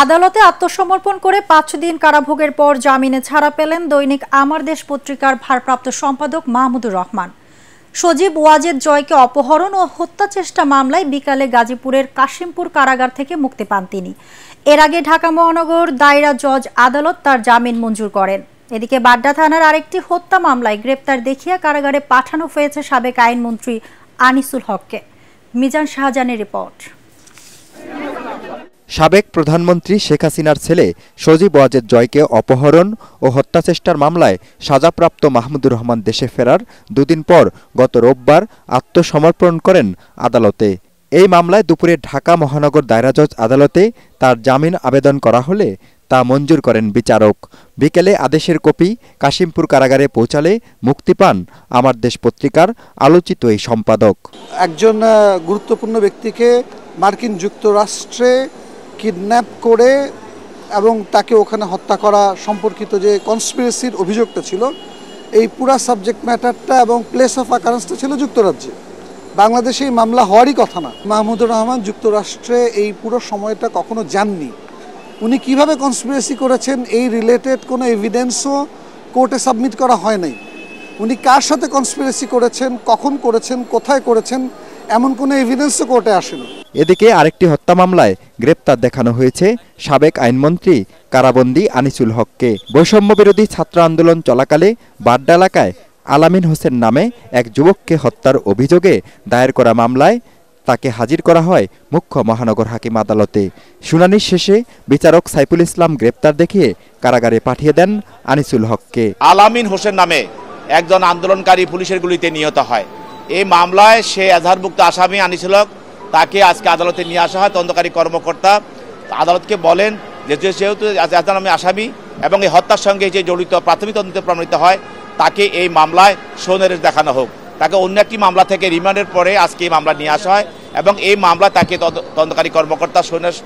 আদালতে আত্মসমর্পণ করে ৫ দিন কারাভোগের পর জামিনে ছাড়া পেলেন দৈনিক আমার দেশ পত্রিকার ভারপ্রাপ্ত সম্পাদক মাহমুদুর রহমান। সজীব ওয়াজেদ জয়কে অপহরণ ও হত্যা চেষ্টা মামলায় বিকালে গাজীপুরের কাশিমপুর কারাগার থেকে মুক্তি পান তিনি। এর আগে ঢাকা মহানগর দায়রা জজ আদালত তার জামিন মঞ্জুর করেন। এদিকে বাড্ডা থানার আরেকটি হত্যা মামলায় গ্রেপ্তার দেখিয়ে কারাগারে পাঠানো হয়েছে সাবেক আইনমন্ত্রী আনিসুল হককে। মিজান শাহজাহানের রিপোর্ট। সাবেক প্রধানমন্ত্রী শেখ হাসিনার ছেলে সজীব ওয়াজেদ জয়কে অপহরণ ও হত্যাচেষ্টার মামলায় সাজাপ্রাপ্ত মাহমুদুর রহমান দেশে ফেরার দুদিন পর গত রোববার আত্মসমর্পণ করেন আদালতে। এই মামলায় দুপুরে ঢাকা মহানগর দায়রা জজ আদালতে তার জামিন আবেদন করা হলে তা মঞ্জুর করেন বিচারক। বিকেলে আদেশের কপি কাশিমপুর কারাগারে পৌঁছালে মুক্তি পান আমার দেশ পত্রিকার আলোচিত এই সম্পাদক। একজন গুরুত্বপূর্ণ ব্যক্তিকে মার্কিন যুক্তরাষ্ট্রে কিডন্যাপ করে এবং তাকে ওখানে হত্যা করা সম্পর্কিত যে কনস্পিরেসির অভিযোগটা ছিল, এই পুরা সাবজেক্ট ম্যাটারটা এবং প্লেস অফ অ্যাকারেন্সটা ছিল যুক্তরাজ্যে। বাংলাদেশে এই মামলা হওয়ারই কথা না। মাহমুদুর রহমান যুক্তরাষ্ট্রে এই পুরো সময়টা কখনো যাননি। উনি কিভাবে কনস্পিরেসি করেছেন এই রিলেটেড কোনো এভিডেন্সও কোর্টে সাবমিট করা হয় নাই। উনি কার সাথে কনস্পিরেসি করেছেন, কখন করেছেন, কোথায় করেছেন, এমন কোনো এভিডেন্সও কোর্টে আসেনি। এদিকে আরেকটি হত্যা মামলায় গ্রেপ্তার দেখানো হয়েছে সাবেক আইনমন্ত্রী কারাবন্দী আনিসুল হককে। বৈষম্য বিরোধী ছাত্র আন্দোলন চলাকালে বাড্ডা এলাকায় আলামিন হোসেন নামে এক যুবককে হত্যার অভিযোগে দায়ের করা মামলায় তাকে হাজির করা হয় মুখ্য মহানগর হাকিম আদালতে। শুনানির শেষে বিচারক সাইফুল ইসলাম গ্রেপ্তার দেখিয়ে কারাগারে পাঠিয়ে দেন আনিসুল হককে। আলামিন হোসেন নামে একজন আন্দোলনকারী পুলিশের গুলিতে নিহত হয়। এই মামলায় সে এজাহারভুক্ত আসামি আনিসুল হক, তাকে আজকে আদালতে নিয়ে আসা হয়। তদন্তকারী কর্মকর্তা আদালতকে বলেন যে যেহেতু নামে আসামি এবং এই হত্যার সঙ্গে যে জড়িত প্রাথমিক তদন্তে প্রমাণিত হয়, তাকে এই মামলায় সৌনিবেশ দেখানো হোক। তাকে অন্য একটি মামলা থেকে রিমান্ডের পরে আজকে এই মামলা নিয়ে আসা হয় এবং এই মামলা তাকে তদন্তকারী কর্মকর্তা সৌনিবেশ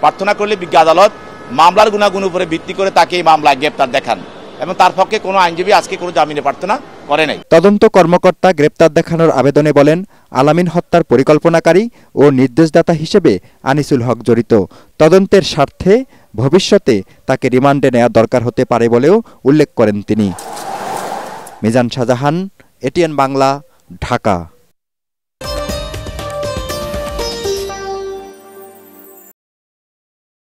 প্রার্থনা করলে বিজ্ঞ আদালত মামলার গুণাগুণ উপরে ভিত্তি করে তাকে এই মামলায় গ্রেপ্তার দেখান এবং তার পক্ষে কোনো আইনজীবী আজকে কোনো জামিনে প্রার্থনা করে নাই। তদন্ত কর্মকর্তা গ্রেপ্তার দেখানোর আবেদনে বলেন, আলামিন হত্যার পরিকল্পনাকারী ও নির্দেশদাতা হিসেবে আনিসুল হক জড়িত। তদন্তের স্বার্থে ভবিষ্যতে তাকে রিমান্ডে নেওয়া দরকার হতে পারে বলেও উল্লেখ করেন তিনি। মিজান শাহজাহান, এটিএন বাংলা, ঢাকা।